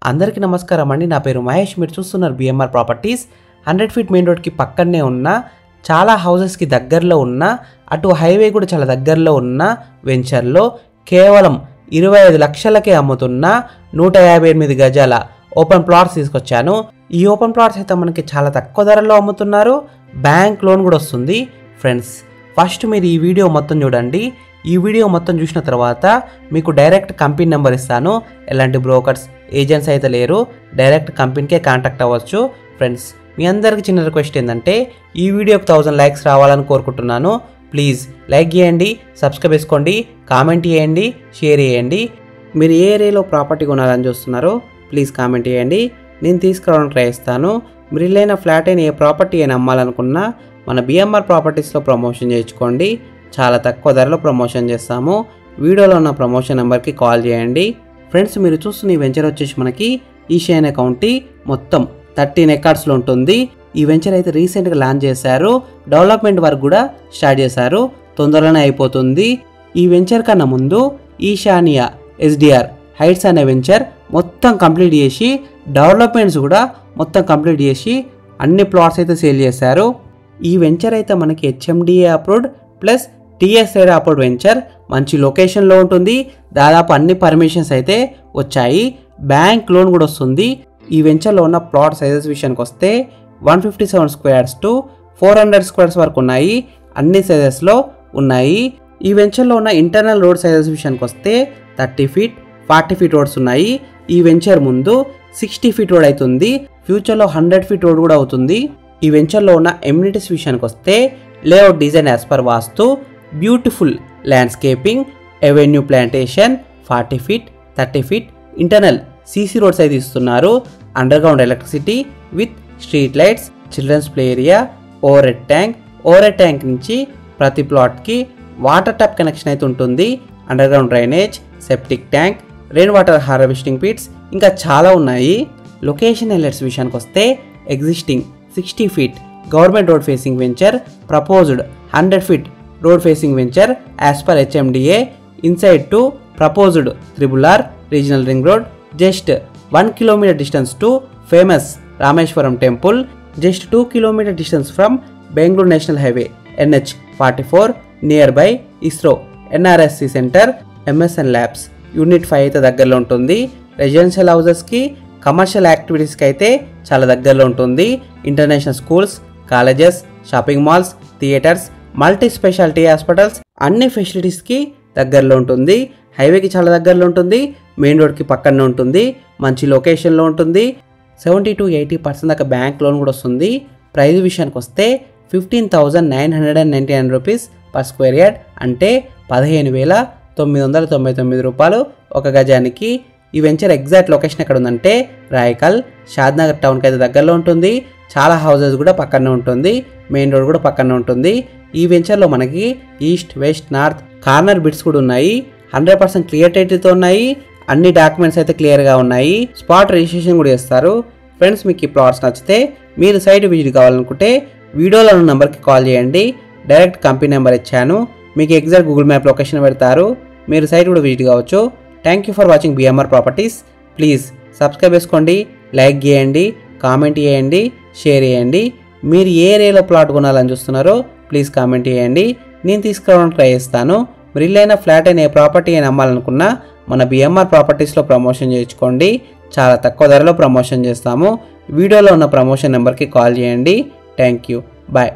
అందరికీ నమస్కారం అండి. నా పేరు మహేష్. మీరు చూస్తున్నారు బిఎంఆర్ ప్రాపర్టీస్. 100 ఫీట్ మెయిన్ రోడ్కి పక్కనే ఉన్న చాలా హౌసెస్కి దగ్గరలో ఉన్న అటు హైవే కూడా చాలా దగ్గరలో ఉన్న వెంచర్లో కేవలం 25 లక్షలకే అమ్ముతున్న 158 గజాల ఓపెన్ ప్లాట్స్ తీసుకొచ్చాను. ఈ ఓపెన్ ప్లాట్స్ అయితే మనకి చాలా తక్కువ ధరలో అమ్ముతున్నారు. బ్యాంక్ లోన్ కూడా వస్తుంది. ఫ్రెండ్స్, ఫస్ట్ మీరు ఈ వీడియో మొత్తం చూడండి. ఈ వీడియో మొత్తం చూసిన తర్వాత మీకు డైరెక్ట్ కంపెనీ నెంబర్ ఇస్తాను. ఎలాంటి బ్రోకర్స్ ఏజెంట్స్ అయితే లేరు. డైరెక్ట్ కంపెనీకే కాంటాక్ట్ అవ్వచ్చు. ఫ్రెండ్స్, మీ అందరికీ చిన్న రిక్వెస్ట్ ఏంటంటే ఈ వీడియోకి 1000 లైక్స్ రావాలని కోరుకుంటున్నాను. ప్లీజ్ లైక్ చేయండి, సబ్స్క్రైబ్ చేసుకోండి, కామెంట్ చేయండి, షేర్ చేయండి. మీరు ఏ ఏరియాలో ప్రాపర్టీ కొనాలని చూస్తున్నారో ప్లీజ్ కామెంట్ చేయండి. నేను తీసుకురావడానికి ట్రై చేస్తాను. మీరు ఇల్లైన ఫ్లాట్ అయిన ఏ ప్రాపర్టీ అయినా అమ్మాలనుకున్నా మన బిఎంఆర్ ప్రాపర్టీస్లో ప్రమోషన్ చేయించుకోండి. చాలా తక్కువ ధరలో ప్రమోషన్ చేస్తాము. వీడియోలో ఉన్న ప్రమోషన్ నెంబర్కి కాల్ చేయండి. ఫ్రెండ్స్, మీరు చూస్తున్న ఈ వెంచర్ వచ్చేసి మనకి ఈశాన్య కౌంటీ మొత్తం 13 ఎకర్స్లో ఉంటుంది. ఈ వెంచర్ అయితే రీసెంట్గా లాంచ్ చేశారు. డెవలప్మెంట్ వర్క్ కూడా స్టార్ట్ చేశారు. తొందరలోనే అయిపోతుంది. ఈ వెంచర్ కన్నా ముందు ఈశాన్య ఎస్డిఆర్ హైట్స్ అనే వెంచర్ మొత్తం కంప్లీట్ చేసి డెవలప్మెంట్స్ కూడా మొత్తం కంప్లీట్ చేసి అన్ని ప్లాట్స్ అయితే సేల్ చేశారు. ఈ వెంచర్ అయితే మనకి HMDA approved plus TSI approved venture. మంచి లొకేషన్లో ఉంటుంది. దాదాపు అన్ని పర్మిషన్స్ అయితే వచ్చాయి. బ్యాంక్ లోన్ కూడా వస్తుంది. ఈ వెంచర్లో ఉన్న ప్లాట్ సైజెస్ విషయానికి వస్తే 157 స్క్వేర్స్ టు 400 స్క్వేర్స్ వరకు ఉన్నాయి. అన్ని సైజెస్లో ఉన్నాయి. ఈ వెంచర్లో ఉన్న ఇంటర్నల్ రోడ్ సైజెస్ విషయానికి వస్తే 30 ఫీట్ 40 ఫీట్ రోడ్స్ ఉన్నాయి. ఈ వెంచర్ ముందు 60 ఫీట్ రోడ్ అవుతుంది. ఫ్యూచర్లో 100 ఫీట్ రోడ్ కూడా అవుతుంది. ఈ వెంచర్లో ఉన్న ఎమ్యూనిటీస్ విషయానికి వస్తే layout design as per vastu, beautiful landscaping, avenue plantation, 40 feet 30 feet internal CC roads అయితే ఇస్తున్నారు. Underground electricity with street lights, children's play area, overhead tank నుంచి ప్రతి ప్లాట్కి వాటర్ ట్యాప్ కనెక్షన్ అయితే ఉంటుంది. Underground drainage, septic tank, rain water harvesting pits, ఇంకా చాలా ఉన్నాయి. లొకేషన్ హైలైట్స్ విషయానికి వస్తే existing 60 feet government road facing venture, proposed 100 feet road facing venture as per HMDA. Inside to proposed RRR regional ring road, just 1 kilometre distance to famous Rameswaram temple, just 2 kilometre distance from Bengaluru national highway NH44, near by ISRO NRSC centre, MSN labs, unit 5 అయితే దగ్గరలో ఉంటుంది. Residential హౌసెస్కి commercial యాక్టివిటీస్కి అయితే చాలా దగ్గరలో ఉంటుంది. International schools, colleges, shopping malls, theatres, multi speciality hospitals అన్ని ఫెసిలిటీస్కి దగ్గరలో ఉంటుంది. హైవేకి చాలా దగ్గరలో ఉంటుంది. మెయిన్ రోడ్కి పక్కనే ఉంటుంది. మంచి లొకేషన్లో ఉంటుంది. 70 to 80% దాకా బ్యాంక్ లోన్ కూడా వస్తుంది. ప్రైస్ విషయానికి వస్తే 15,999 రూపీస్ పర్ స్క్వేర్ యార్డ్, అంటే 15,999 రూపాయలు ఒక గజానికి. ఈ వెంచర్ ఎగ్జాక్ట్ లొకేషన్ ఎక్కడ ఉందంటే రాయకల్, షాద్నగర్ టౌన్కి అయితే దగ్గరలో ఉంటుంది. చాలా హౌసెస్ కూడా పక్కనే ఉంటుంది. మెయిన్ రోడ్ కూడా పక్కనే ఉంటుంది. ఈ వెంచర్లో మనకి east, west, north corner bits కూడా ఉన్నాయి. 100% క్లియర్ టైటిల్తో ఉన్నాయి. అన్ని డాక్యుమెంట్స్ అయితే క్లియర్గా ఉన్నాయి. స్పాట్ రిజిస్ట్రేషన్ కూడా చేస్తారు. ఫ్రెండ్స్, మీకు ఈ ప్లాట్స్ నచ్చితే మీరు సైట్ విజిట్ కావాలనుకుంటే వీడియోలో ఉన్న నెంబర్కి కాల్ చేయండి. డైరెక్ట్ కంపెనీ నెంబర్ ఇచ్చాను. మీకు ఎగ్జాక్ట్ గూగుల్ మ్యాప్ లొకేషన్ పెడతారు. మీరు సైట్ కూడా విజిట్ కావచ్చు. Thank you for watching BMR properties. Please subscribe చేసుకోండి, లైక్ చేయండి, కామెంట్ చేయండి, షేర్ చేయండి. మీరు ఏ ఏరియాలో ప్లాట్ కొనాలని చూస్తున్నారో ప్లీజ్ కామెంట్ చేయండి. నేను తీసుకురావడానికి ట్రై చేస్తాను. మీరు ఇల్లైన ఫ్లాట్ అయిన ఏ ప్రాపర్టీ అయినా అమ్మాలనుకున్నా మన బిఎంఆర్ ప్రాపర్టీస్లో ప్రమోషన్ చేయించుకోండి. చాలా తక్కువ ధరలో ప్రమోషన్ చేస్తాము. వీడియోలో ఉన్న ప్రమోషన్ నెంబర్కి కాల్ చేయండి. Thank you. బాయ్.